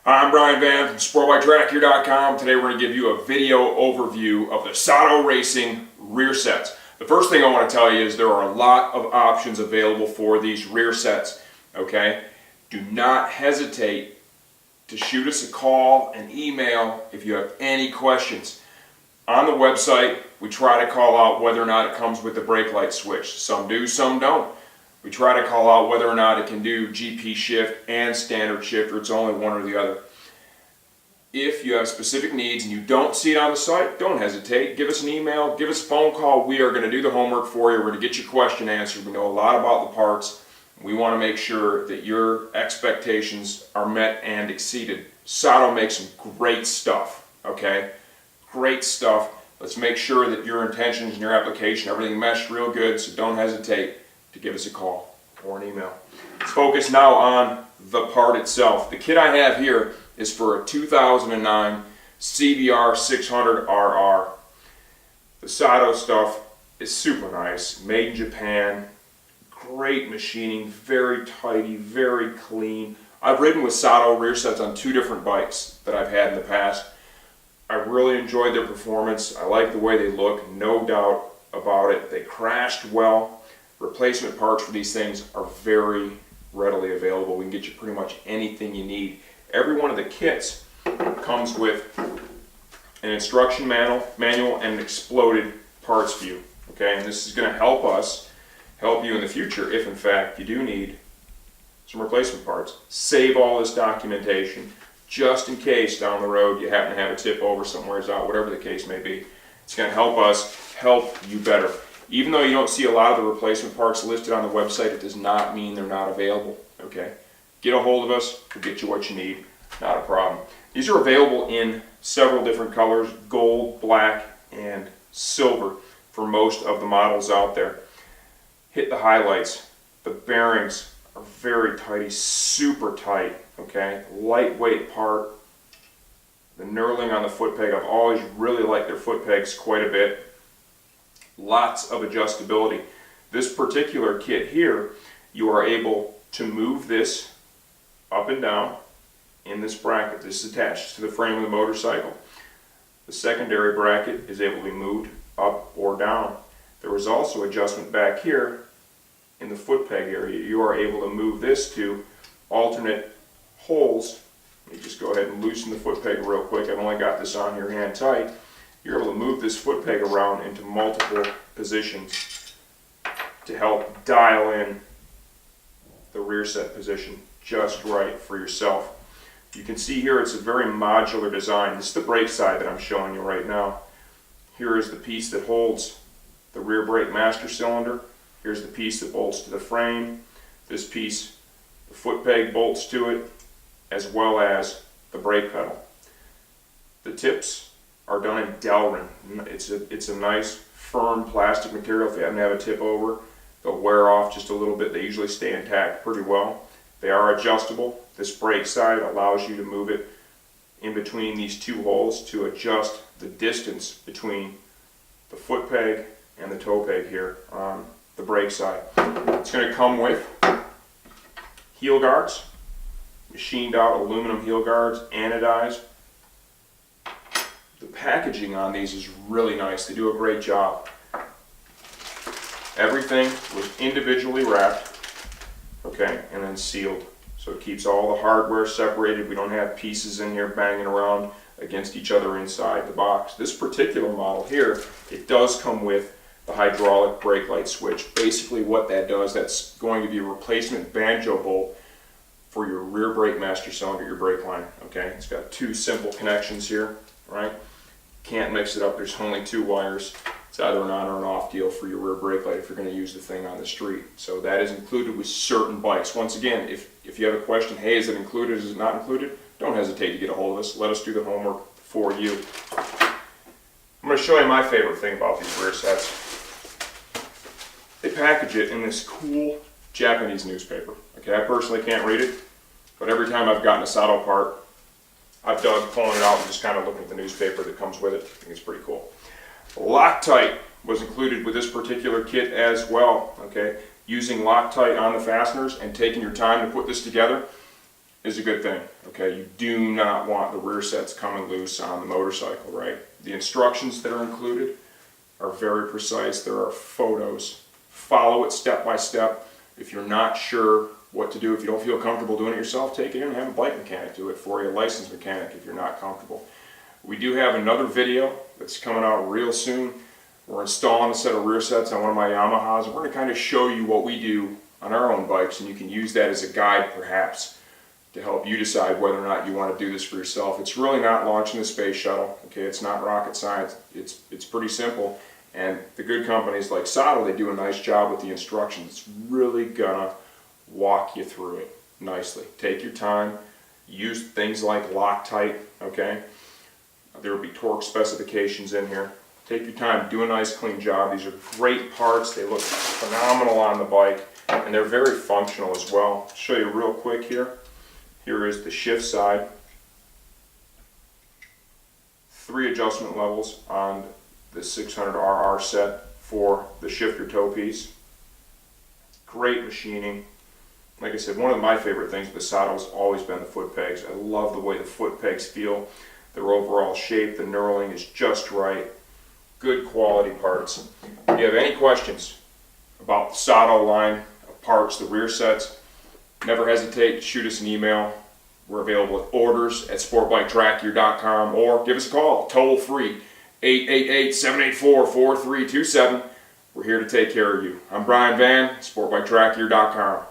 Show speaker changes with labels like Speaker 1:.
Speaker 1: Hi, I'm Brian Van from SportBikeTrackGear.com. Today we're going to give you a video overview of the Sato Racing rear sets. The first thing I want to tell you is there are a lot of options available for these rear sets. Okay? Do not hesitate to shoot us a call, an email if you have any questions. On the website, we try to call out whether or not it comes with the brake light switch. Some do, some don't. We try to call out whether or not it can do GP shift and standard shift, or it's only one or the other. If you have specific needs and you don't see it on the site, don't hesitate. Give us an email, give us a phone call. We are going to do the homework for you. We're going to get your question answered. We know a lot about the parts. We want to make sure that your expectations are met and exceeded. Sato makes some great stuff, okay? Great stuff. Let's make sure that your intentions and your application, everything meshed real good, so don't hesitate to give us a call or an email. Let's focus now on the part itself. The kit I have here is for a 2009 CBR 600RR. The Sato stuff is super nice, made in Japan, great machining, very tidy, very clean. I've ridden with Sato rear sets on two different bikes that I've had in the past. I really enjoyed their performance. I like the way they look, no doubt about it. They crashed well. Replacement parts for these things are very readily available. We can get you pretty much anything you need. Every one of the kits comes with an instruction manual and an exploded parts view. Okay, and this is going to help you in the future if in fact you do need some replacement parts. Save all this documentation just in case down the road you happen to have a tip over somewhere out, whatever the case may be. It's going to help us help you better. Even though you don't see a lot of the replacement parts listed on the website, it does not mean they're not available, okay? Get a hold of us, we'll get you what you need, not a problem. These are available in several different colors, gold, black, and silver for most of the models out there. Hit the highlights. The bearings are very tidy, super tight, okay? Lightweight part. The knurling on the foot peg, I've always really liked their foot pegs quite a bit. Lots of adjustability. This particular kit here, you are able to move this up and down in this bracket. This is attached to the frame of the motorcycle. The secondary bracket is able to be moved up or down. There is also adjustment back here in the foot peg area. You are able to move this to alternate holes. Let me just go ahead and loosen the foot peg real quick. I've only got this on here hand tight. You're able to move this foot peg around into multiple positions to help dial in the rear set position just right for yourself. You can see here it's a very modular design. This is the brake side that I'm showing you right now. Here is the piece that holds the rear brake master cylinder. Here's the piece that bolts to the frame. This piece, the foot peg bolts to it, as well as the brake pedal. The tips are done in Delrin. It's a nice firm plastic material. If you happen to have a tip over, they'll wear off just a little bit. They usually stay intact pretty well. They are adjustable. This brake side allows you to move it in between these two holes to adjust the distance between the foot peg and the toe peg here on the brake side. It's going to come with heel guards, machined out aluminum heel guards, anodized. The packaging on these is really nice. They do a great job. Everything was individually wrapped, okay, and then sealed. So it keeps all the hardware separated. We don't have pieces in here banging around against each other inside the box. This particular model here, it does come with the hydraulic brake light switch. Basically what that does, that's going to be a replacement banjo bolt for your rear brake master cylinder, your brake line, okay? It's got two simple connections here, right? Can't mix it up. There's only two wires. It's either an on or an off deal for your rear brake light if you're going to use the thing on the street. So that is included with certain bikes. Once again, if you have a question, hey, is it included, is it not included? Don't hesitate to get a hold of us. Let us do the homework for you. I'm going to show you my favorite thing about these rear sets. They package it in this cool Japanese newspaper. Okay, I personally can't read it, but every time I've gotten a Sato part, I've dug pulling it out and just kind of looking at the newspaper that comes with it. I think it's pretty cool. Loctite was included with this particular kit as well. Okay, using Loctite on the fasteners and taking your time to put this together, is a good thing. Okay, you do not want the rear sets coming loose on the motorcycle, right? The instructions that are included are very precise. There are photos. Follow it step by step. If you're not sure what to do, if you don't feel comfortable doing it yourself, take it in and have a bike mechanic do it for you, a licensed mechanic if you're not comfortable. We do have another video that's coming out real soon. We're installing a set of rear sets on one of my Yamahas, and we're going to kind of show you what we do on our own bikes, and you can use that as a guide perhaps to help you decide whether or not you want to do this for yourself. It's really not launching the space shuttle, okay? It's not rocket science. It's pretty simple, and the good companies like Sato, they do a nice job with the instructions. It's really gonna walk you through it nicely. Take your time, use things like Loctite, okay? There will be torque specifications in here. Take your time, do a nice clean job. These are great parts. They look phenomenal on the bike, and they're very functional as well. I'll show you real quick here. Here is the shift side. 3 adjustment levels on the 600RR set for the shifter toe piece. Great machining. Like I said, one of my favorite things with the Sato has always been the foot pegs. I love the way the foot pegs feel. Their overall shape, the knurling is just right. Good quality parts. If you have any questions about the Sato line of parts, the rear sets, never hesitate to shoot us an email. We're available at orders@sportbiketrackgear.com, or give us a call, toll free, 888-784-4327. We're here to take care of you. I'm Brian Van, sportbiketrackgear.com.